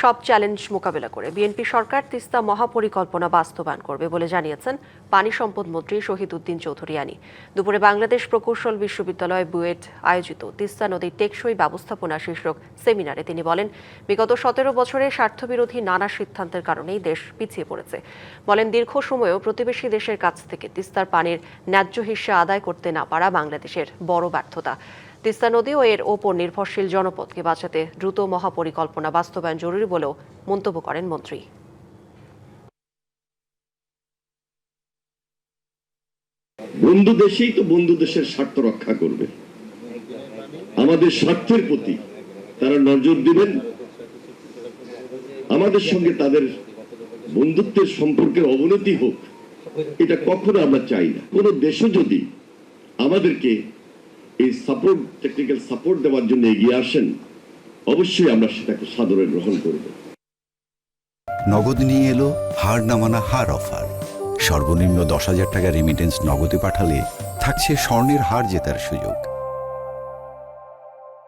সব চ্যালেঞ্জ মোকাবেলা করে বিএনপি সরকার তিস্তা মহাপরিকল্পনা বাস্তবায়ন করবে বলে জানিয়েছেন পানি সম্পদ মন্ত্রী শহীদ উদ্দিন চৌধুরিয়ানী। দুপুরে বাংলাদেশ প্রকৌশল বিশ্ববিদ্যালয় বুয়েট আয়োজিত তিস্তা নদীর টেকসই ব্যবস্থাপনা শীর্ষক সেমিনারে তিনি বলেন, বিগত 17 বছরে স্বার্থবিরোধী নানা সিদ্ধান্তের কারণেই দেশ পিছিয়ে পড়েছে। বলেন, দীর্ঘ সময়েও প্রতিবেশী দেশের কাছ থেকে তিস্তার পানির ন্যায্য হিস্যা আদায় করতে না পারা বাংলাদেশের বড় ব্যর্থতা। তিস্তা নদী ও এর ওপর নির্ভরশীল জনপদকে বাঁচাতে দ্রুত মহাপরিকল্পনা বাস্তবায়ন জরুরি বলেও মন্তব্য করেন মন্ত্রী। বন্ধু দেশেই তো বন্ধু দেশের স্বার্থ রক্ষা করবে। আমাদের স্বার্থের প্রতি তারা নজর দিবেন। আমাদের সঙ্গে তাদের বন্ধুত্বের সম্পর্কের অবনতি হোক, এটা কখনো আমরা চাই না। কোন দেশও যদি আমাদেরকে এই সাপোর্ট, টেকনিক্যাল সাপোর্ট দেওয়ার জন্য এগিয়ে আসেন, অবশ্যই আমরা সেটাকে সাদরে গ্রহণ করব। নগদ নিয়ে এলো হার না মানা হার অফার। সর্বনিম্ন 10,000 টাকা রেমিটেন্স নগদে পাঠালে থাকছে স্বর্ণের হার জেতার সুযোগ।